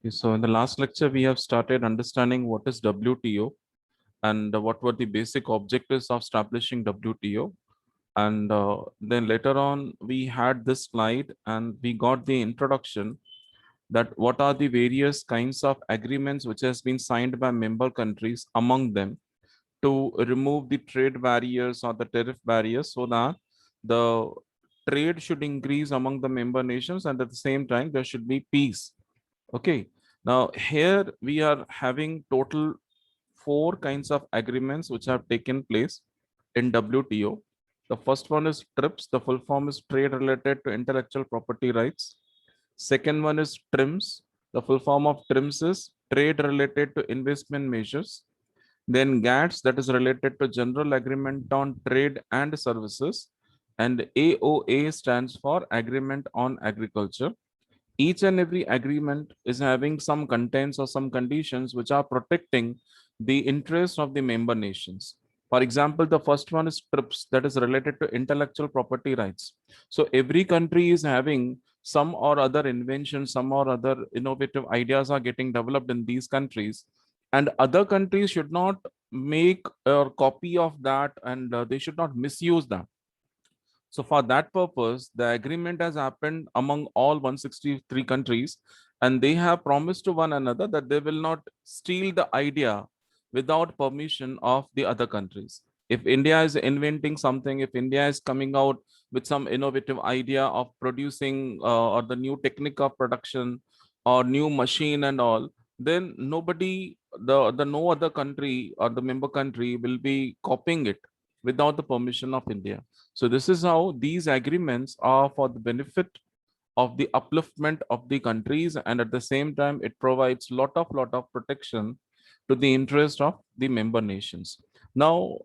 So in the last lecture, we have started understanding what is WTO and what were the basic objectives of establishing WTO. And then later on, we had this slide and we got the introduction that what are the various kinds of agreements which has been signed by member countries among them to remove the trade barriers or the tariff barriers so that the trade should increase among the member nations and at the same time there should be peace. Okay. Now here we are having total four kinds of agreements which have taken place in WTO. The first one is TRIPS. The full form is Trade Related to Intellectual Property Rights. Second one is TRIMS. The full form of TRIMS is Trade Related to Investment Measures. Then GATS, that is related to General Agreement on Trade and Services. And AOA stands for Agreement on Agriculture. Each and every agreement is having some contents or some conditions which are protecting the interests of the member nations. For example, the first one is TRIPS, that is related to intellectual property rights. So every country is having some or other invention, some or other innovative ideas are getting developed in these countries, and other countries should not make a copy of that, and they should not misuse that. So for that purpose, the agreement has happened among all 163 countries, and they have promised to one another that they will not steal the idea without permission of the other countries. If India is inventing something, if India is coming out with some innovative idea of producing or the new technique of production or new machine and all, then nobody, the no other country or the member country will be copying it without the permission of India. So this is how these agreements are for the benefit of the upliftment of the countries, and at the same time, it provides lot of protection to the interest of the member nations. Now,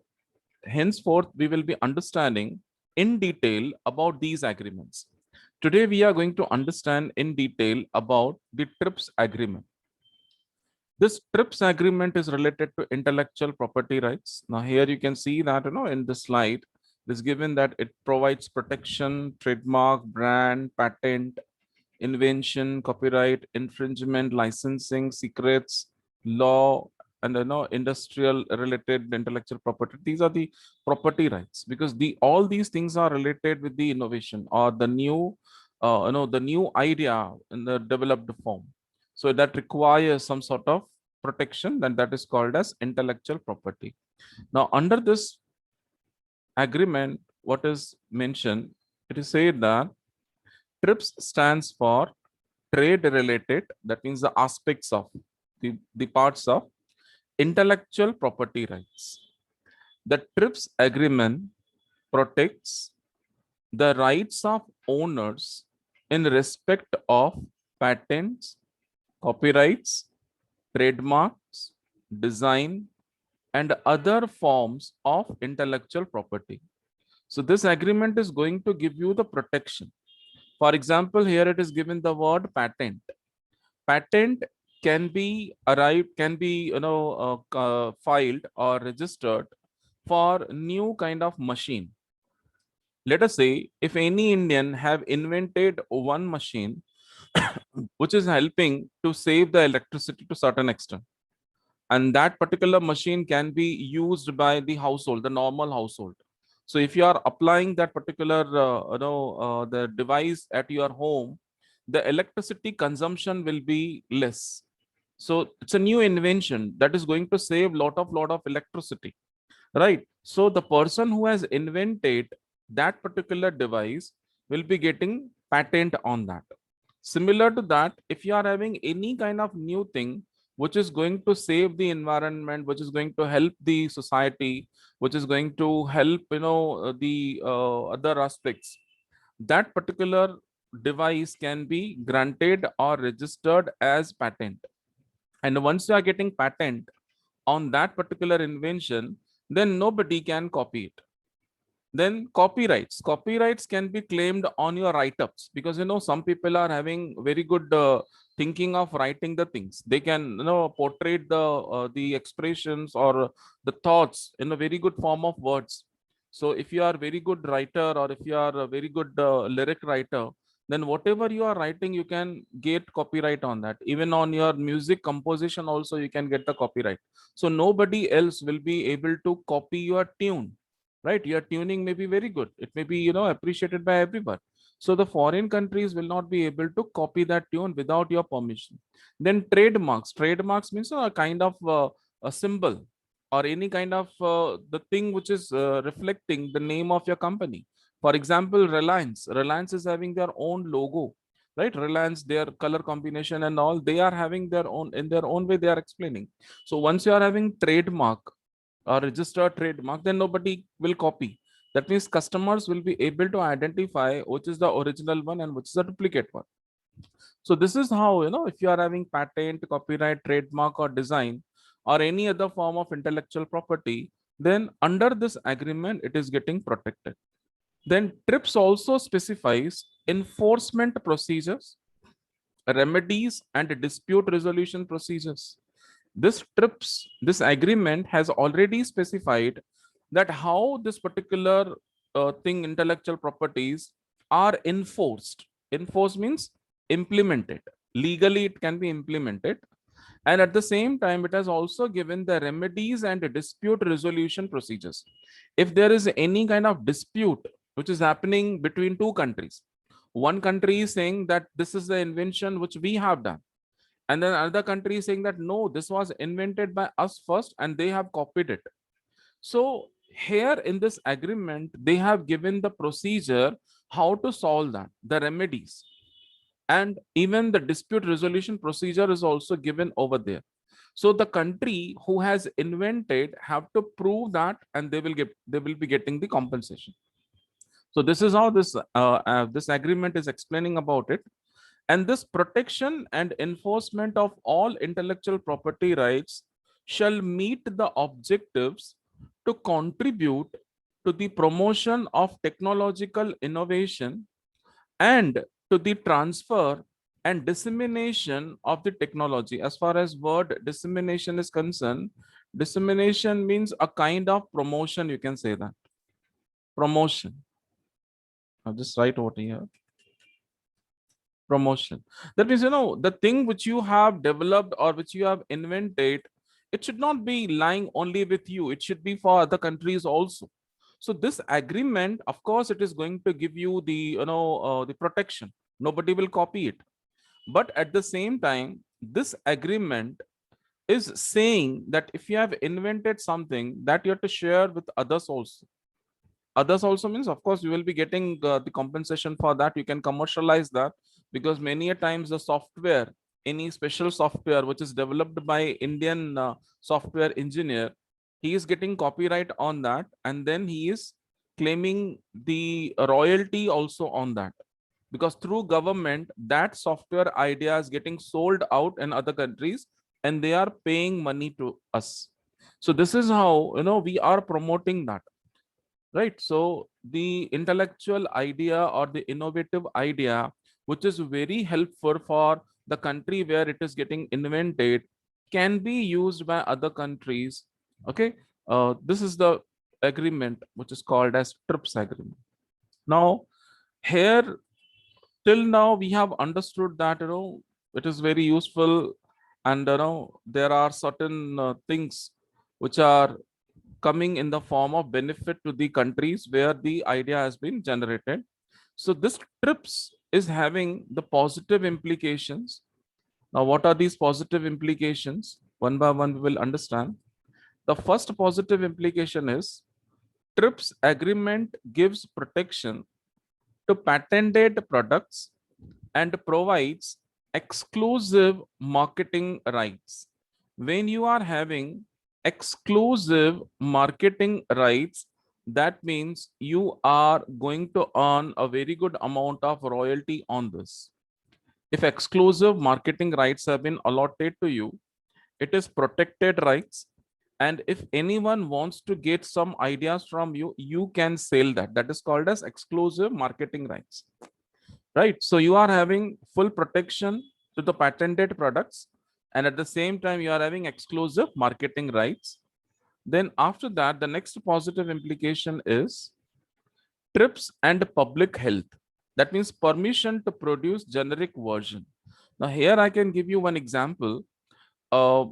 henceforth, we will be understanding in detail about these agreements. Today, we are going to understand in detail about the TRIPS agreement. This TRIPS agreement is related to intellectual property rights. Now, here you can see that, in the slide, it is given that it provides protection, trademark, brand, patent, invention, copyright, infringement, licensing, secrets, law, and industrial related intellectual property. These are the property rights because the all these things are related with the innovation or the new, the new idea in the developed form. So that requires some sort of protection, and that is called as intellectual property. Now, under this agreement, what is mentioned, it is said that TRIPS stands for trade related, that means the aspects of the parts of intellectual property rights. The TRIPS agreement protects the rights of owners in respect of patents, copyrights, trademarks, design, and other forms of intellectual property. So this agreement is going to give you the protection. For example, here it is given the word patent. Patent can be arrived, can be filed or registered for new kind of machine. Let us say if any Indian have invented one machine which is helping to save the electricity to certain extent, and that particular machine can be used by the household, the normal household. So if you are applying that particular the device at your home, the electricity consumption will be less. So it's a new invention that is going to save lot of electricity, right? So the person who has invented that particular device will be getting patent on that. Similar to that, if you are having any kind of new thing which is going to save the environment, which is going to help the society, which is going to help the other aspects, that particular device can be granted or registered as patent. And once you are getting patent on that particular invention, then nobody can copy it. Then copyrights can be claimed on your write-ups, because some people are having very good thinking of writing the things. They can portray the expressions or the thoughts in a very good form of words. So if you are very good writer or if you are a very good lyric writer, then whatever you are writing, you can get copyright on that. Even on your music composition also you can get the copyright. So nobody else will be able to copy your tune, right? Your tuning may be very good, it may be, appreciated by everyone. So the foreign countries will not be able to copy that tune without your permission. Then trademarks means a kind of a symbol, or any kind of the thing which is reflecting the name of your company. For example, Reliance is having their own logo, right? Reliance, their color combination and all, they are having their own, in their own way they are explaining. So once you are having trademark or registered trademark, then nobody will copy. That means customers will be able to identify which is the original one and which is the duplicate one. So this is how, if you are having patent, copyright, trademark, or design, or any other form of intellectual property, then under this agreement, it is getting protected. Then TRIPS also specifies enforcement procedures, remedies, and dispute resolution procedures. This agreement has already specified that how this particular thing, intellectual properties, are enforced. Enforced means implemented. Legally, it can be implemented. And at the same time, it has also given the remedies and dispute resolution procedures. If there is any kind of dispute which is happening between two countries, one country is saying that this is the invention which we have done, and then another country is saying that no, this was invented by us first and they have copied it. So here in this agreement, they have given the procedure how to solve that, the remedies, and even the dispute resolution procedure is also given over there. So the country who has invented have to prove that, and they will be getting the compensation. So this is how this agreement is explaining about it. And this protection and enforcement of all intellectual property rights shall meet the objectives to contribute to the promotion of technological innovation and to the transfer and dissemination of the technology. As far as word dissemination is concerned, dissemination means a kind of promotion, you can say that. Promotion. I'll just write over here. Promotion. That means, the thing which you have developed or which you have invented, it should not be lying only with you, it should be for other countries also. So this agreement, of course, it is going to give you the, the protection. Nobody will copy it. But at the same time, this agreement is saying that if you have invented something, that you have to share with others also. Others also means, of course, you will be getting the compensation for that. You can commercialize that, because many a times the software, any special software which is developed by Indian software engineer, he is getting copyright on that, and then he is claiming the royalty also on that, because through government that software idea is getting sold out in other countries and they are paying money to us. So this is how, we are promoting that, right? So the intellectual idea or the innovative idea which is very helpful for the country where it is getting invented can be used by other countries. Okay, this is the agreement which is called as TRIPS agreement. Now here, till now we have understood that, it is very useful, and there are certain things which are coming in the form of benefit to the countries where the idea has been generated. So this TRIPS is having the positive implications. Now, what are these positive implications? One by one, we will understand. The first positive implication is TRIPS agreement gives protection to patented products and provides exclusive marketing rights. When you are having exclusive marketing rights, that means you are going to earn a very good amount of royalty on this. If exclusive marketing rights have been allotted to you, it is protected rights. And if anyone wants to get some ideas from you, you can sell that. That is called as exclusive marketing rights, right? So you are having full protection to the patented products, and at the same time you are having exclusive marketing rights. Then after that, the next positive implication is TRIPS and public health. That means permission to produce generic version. Now here I can give you one example. uh,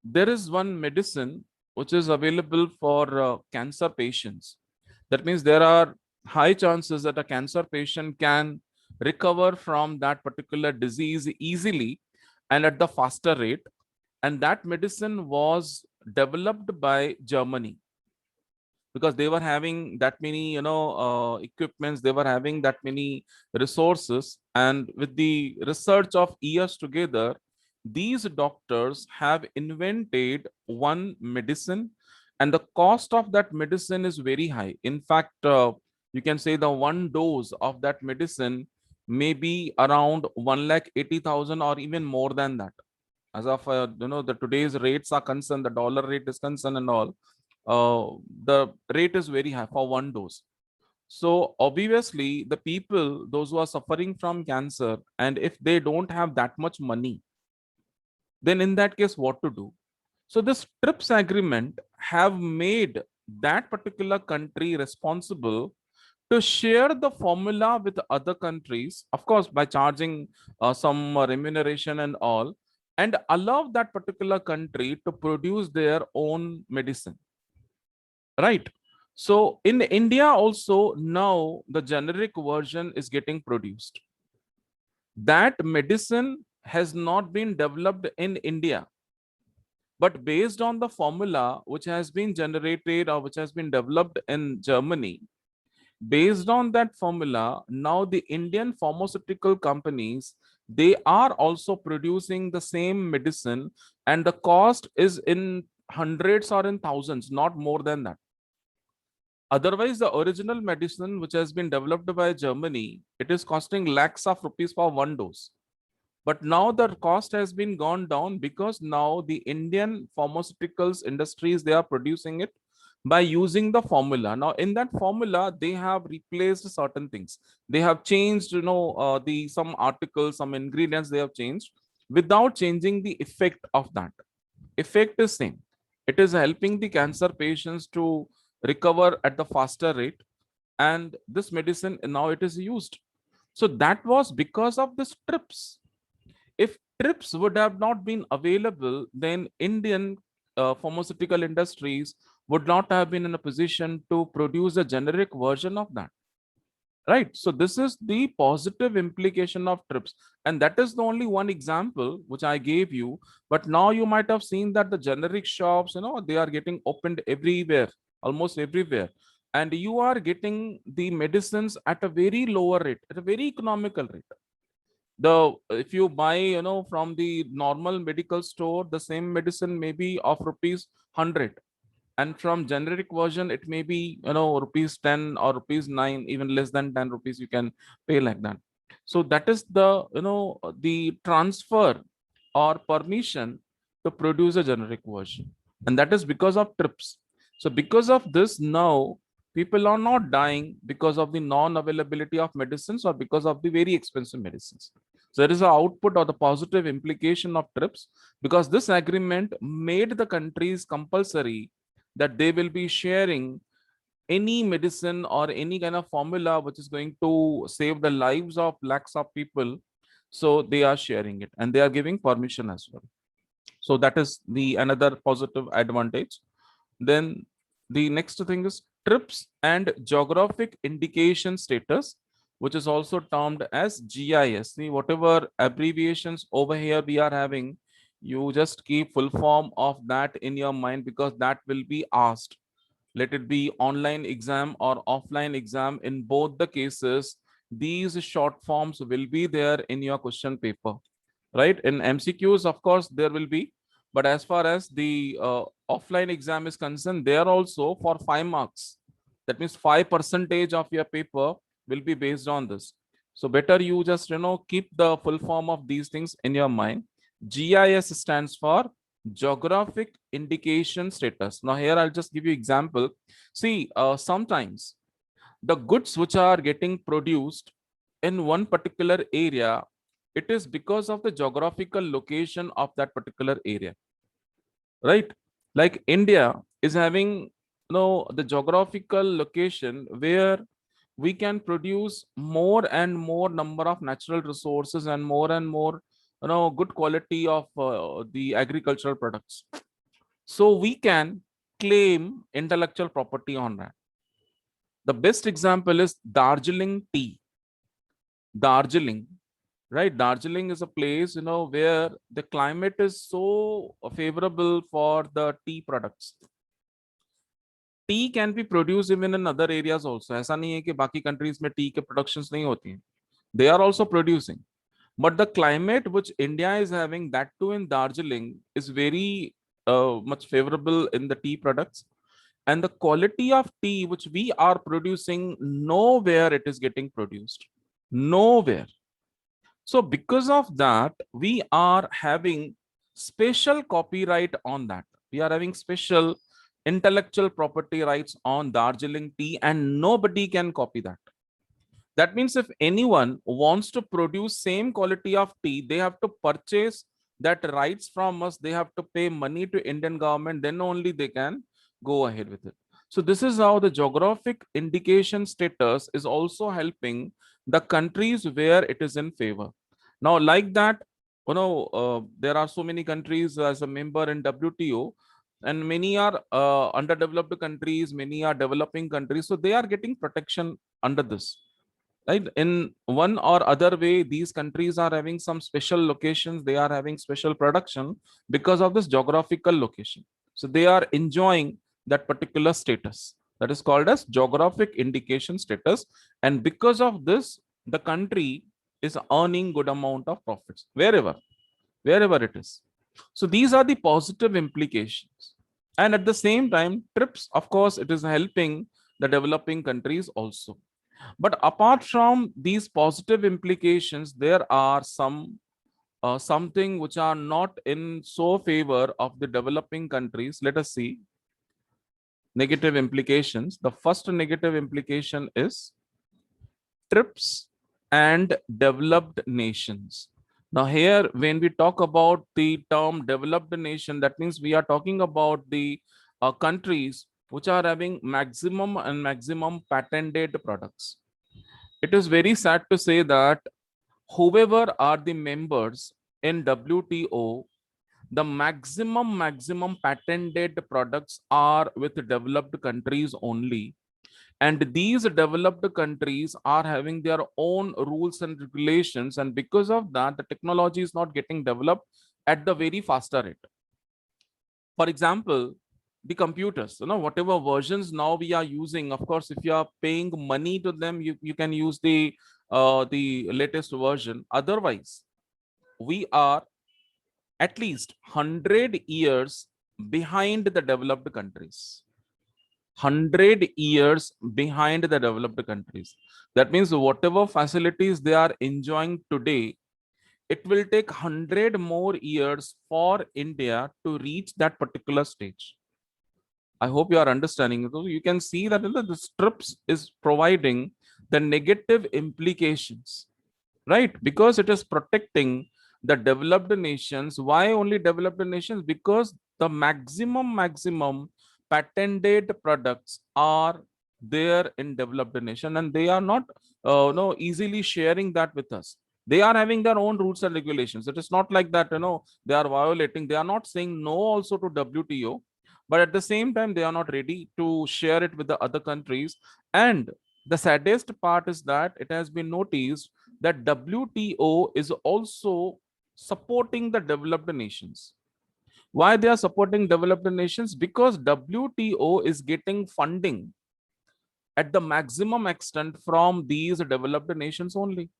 there is one medicine which is available for cancer patients. That means there are high chances that a cancer patient can recover from that particular disease easily and at the faster rate. And that medicine was developed by Germany, because they were having that many equipments, they were having that many resources, and with the research of years together, these doctors have invented one medicine, and the cost of that medicine is very high. In fact, you can say the one dose of that medicine may be around 1,80,000 or even more than that. As of the today's rates are concerned, the dollar rate is concerned and all, the rate is very high for one dose. So obviously the people, those who are suffering from cancer, and if they don't have that much money, then in that case what to do? So this TRIPS agreement have made that particular country responsible to share the formula with other countries, of course, by charging some remuneration and all, and allow that particular country to produce their own medicine, right? So in India also now the generic version is getting produced. That medicine has not been developed in India, but based on the formula which has been generated or which has been developed in Germany. Based on that formula, now the Indian pharmaceutical companies, they are also producing the same medicine, and the cost is in hundreds or in thousands, not more than that. Otherwise, the original medicine which has been developed by Germany, it is costing lakhs of rupees for one dose. But now the cost has been gone down because now the Indian pharmaceuticals industries, they are producing it by using the formula. Now in that formula, they have replaced certain things. They have changed, the some articles, some ingredients they have changed without changing the effect of that. Effect is same. It is helping the cancer patients to recover at the faster rate, and this medicine now it is used. So that was because of this TRIPS. If TRIPS would have not been available, then Indian pharmaceutical industries would not have been in a position to produce a generic version of that. Right. So this is the positive implication of TRIPS. And that is the only one example which I gave you. But now you might have seen that the generic shops, they are getting opened everywhere, almost everywhere. And you are getting the medicines at a very lower rate, at a very economical rate. The if you buy from the normal medical store, the same medicine may be of rupees 100, and from generic version it may be rupees 10 or rupees 9, even less than 10 rupees you can pay like that. So that is the the transfer or permission to produce a generic version, and that is because of TRIPS. So because of this, now people are not dying because of the non availability of medicines or because of the very expensive medicines. So there is an output or the positive implication of TRIPS, because this agreement made the countries compulsory that they will be sharing any medicine or any kind of formula which is going to save the lives of lakhs of people. So they are sharing it and they are giving permission as well. So that is the another positive advantage. Then the next thing is TRIPS and geographic indication status, which is also termed as GIS. See, whatever abbreviations over here we are having, you just keep full form of that in your mind, because that will be asked. Let it be online exam or offline exam, in both the cases, these short forms will be there in your question paper, right? In MCQs, of course, there will be, but as far as the offline exam is concerned, there also for 5 marks. That means 5% of your paper will be based on this. So better you just keep the full form of these things in your mind. GIS stands for geographic indication status. Now here I'll just give you example. See, sometimes the goods which are getting produced in one particular area, it is because of the geographical location of that particular area, right? Like India is having the geographical location where we can produce more and more number of natural resources and more, good quality of the agricultural products. So we can claim intellectual property on that. The best example is Darjeeling tea. Darjeeling, right? Darjeeling is a place, where the climate is so favorable for the tea products. Tea can be produced even in other areas also. ऐसा नहीं है कि बाकी countries में tea के productions नहीं होती हैं. They are also producing. But the climate which India is having, that too in Darjeeling, is very much favorable in the tea products. And the quality of tea which we are producing, nowhere it is getting produced. Nowhere. So because of that, we are having special copyright on that. We are having special intellectual property rights on Darjeeling tea, and nobody can copy that. That means if anyone wants to produce same quality of tea, they have to purchase that rights from us. They have to pay money to Indian government. Then only they can go ahead with it. So this is how the geographic indication status is also helping the countries where it is in favor. Now, like that, there are so many countries as a member in WTO, and many are underdeveloped countries, many are developing countries. So they are getting protection under this, right? In one or other way, these countries are having some special locations, they are having special production because of this geographical location. So they are enjoying that particular status, that is called as geographic indication status. And because of this, the country is earning good amount of profits wherever it is. So these are the positive implications. And at the same time, trips, of course, it is helping the developing countries also. But apart from these positive implications, there are something which are not in so favor of the developing countries. Let us see negative implications. The first negative implication is trips and developed nations. Now here, when we talk about the term developed nation, that means we are talking about the countries which are having maximum patented products. It is very sad to say that whoever are the members in WTO, the maximum patented products are with developed countries only. And these developed countries are having their own rules and regulations. And because of that, the technology is not getting developed at the very faster rate. For example, the computers, whatever versions now we are using, of course, if you are paying money to them, you can use the latest version. Otherwise, we are at least 100 years behind the developed countries. 100 years behind the developed countries. That means whatever facilities they are enjoying today, it will take 100 more years for India to reach that particular stage. I hope you are understanding. So you can see that the TRIPS is providing the negative implications, right? Because it is protecting the developed nations. Why only developed nations? Because the maximum patented products are there in developed nation, and they are not no easily sharing that with us. They are having their own rules and regulations. It is not like that, they are violating. They are not saying no also to WTO, but at the same time, they are not ready to share it with the other countries. And the saddest part is that it has been noticed that WTO is also supporting the developed nations. Why they are supporting developed nations? Because WTO is getting funding at the maximum extent from these developed nations only.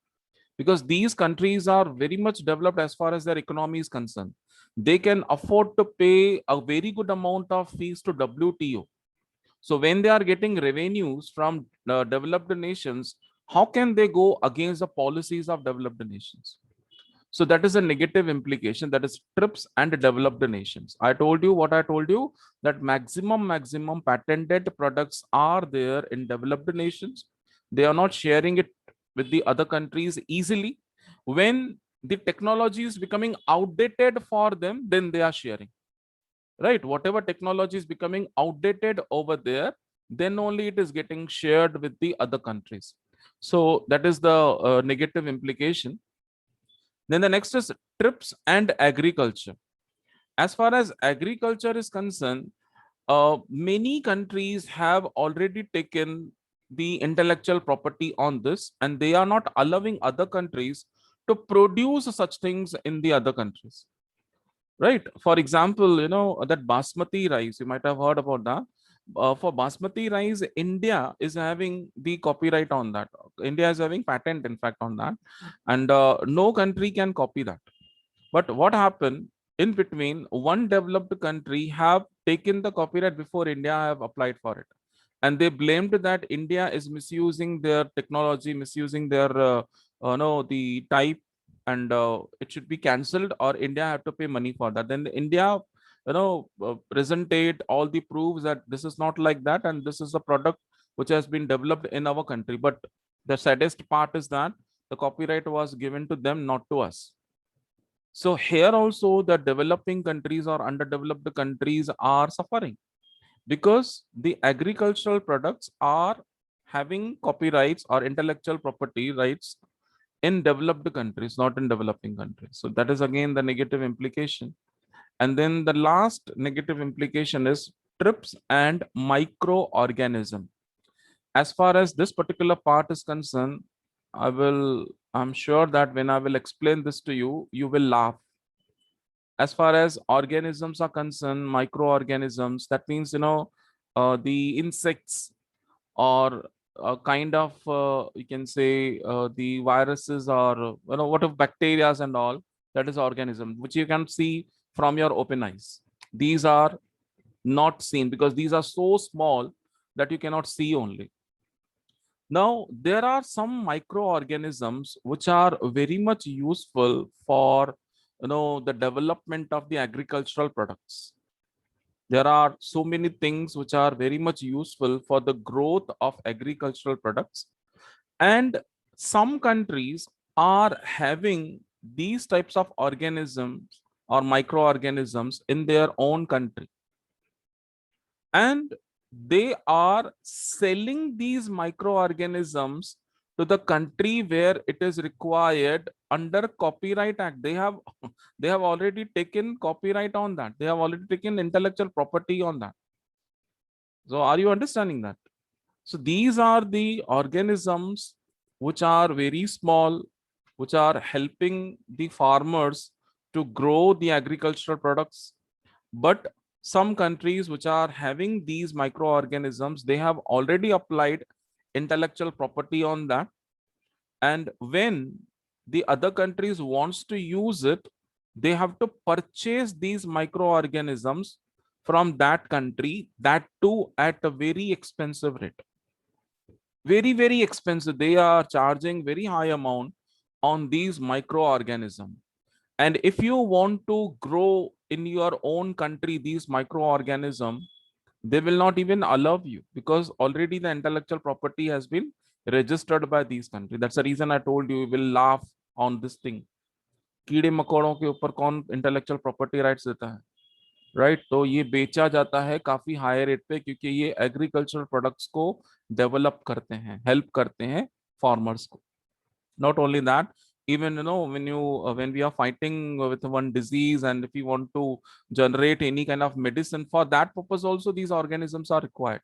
Because these countries are very much developed as far as their economy is concerned. They can afford to pay a very good amount of fees to WTO. So when they are getting revenues from developed nations, how can they go against the policies of developed nations? So that is a negative implication, that is TRIPS and developed nations. I told you what I told you, that maximum patented products are there in developed nations. They are not sharing it with the other countries easily. When the technology is becoming outdated for them, then they are sharing, right? Whatever technology is becoming outdated over there, then only it is getting shared with the other countries. So that is the negative implication. Then the next is trips and agriculture. As far as agriculture is concerned, many countries have already taken the intellectual property on this, and they are not allowing other countries to produce such things in the other countries. Right. For example, that basmati rice, you might have heard about that. For basmati rice, India is having the copyright on that. India is having patent, in fact, on that, and no country can copy that. But what happened in between? One developed country have taken the copyright before India have applied for it, and they blamed that India is misusing their technology, misusing their no the type, and it should be cancelled, or India have to pay money for that. Then India, presented all the proofs that this is not like that, and this is a product which has been developed in our country. But the saddest part is that the copyright was given to them, not to us. So here also the developing countries or underdeveloped countries are suffering because the agricultural products are having copyrights or intellectual property rights in developed countries, not in developing countries. So that is again the negative implication. And then the last negative implication is trips and microorganism. As far as this particular part is concerned, I'm sure that when I will explain this to you, you will laugh. As far as organisms are concerned, microorganisms, that means, the insects, or kind of, you can say, the viruses, or what of bacteria and all. That is organism which you can see from your open eyes. These are not seen because these are so small that you cannot see only. Now there are some microorganisms which are very much useful for the development of the agricultural products. There are so many things which are very much useful for the growth of agricultural products, and some countries are having these types of organisms or microorganisms in their own country, and they are selling these microorganisms to the country where it is required under copyright act. They have already taken copyright on that. They have already taken intellectual property on that. So are you understanding that? So these are the organisms which are very small, which are helping the farmers to grow the agricultural products. But some countries which are having these microorganisms, they have already applied intellectual property on that. And when the other countries wants to use it, they have to purchase these microorganisms from that country, that too at a very expensive rate. Very, very expensive. They are charging very high amount on these microorganisms. And if you want to grow in your own country these microorganisms, they will not even allow you because already the intellectual property has been registered by these countries. That's the reason I told you will laugh on this thing. कीड़े मकोड़ों के ऊपर कौन intellectual property rights देता है, right? तो ये बेचा जाता है काफी हाई रेट पे क्योंकि ये एग्रीकल्चरल प्रोडक्ट्स को डेवलप करते हैं, हेल्प करते हैं फार्मर्स को. Not only that, even when we are fighting with one disease, and if you want to generate any kind of medicine, for that purpose also these organisms are required,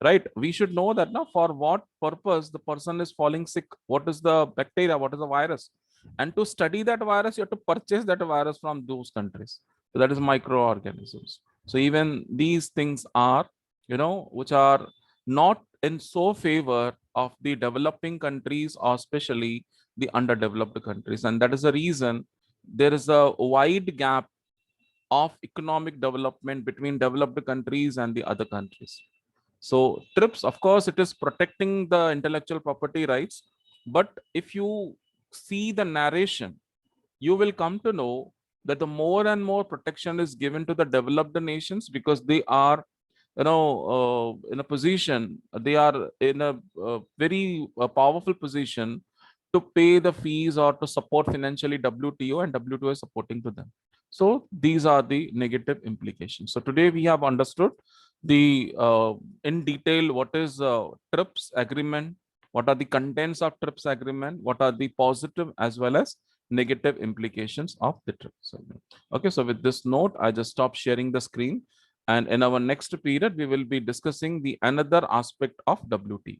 right? We should know that now for what purpose the person is falling sick, what is the bacteria, what is the virus, and to study that virus you have to purchase that virus from those countries. So that is microorganisms. So even these things are, which are not in so favor of the developing countries, or especially the underdeveloped countries. And that is the reason there is a wide gap of economic development between developed countries and the other countries. So TRIPS, of course, it is protecting the intellectual property rights. But if you see the narration, you will come to know that the more and more protection is given to the developed nations because they are, in a position, they are in a very powerful position to pay the fees or to support financially WTO, and WTO is supporting to them. So these are the negative implications. So today we have understood the in detail what is TRIPS agreement, what are the contents of TRIPS agreement, what are the positive as well as negative implications of the TRIPS agreement. Okay, so with this note, I just stop sharing the screen, and in our next period, we will be discussing the another aspect of WTO.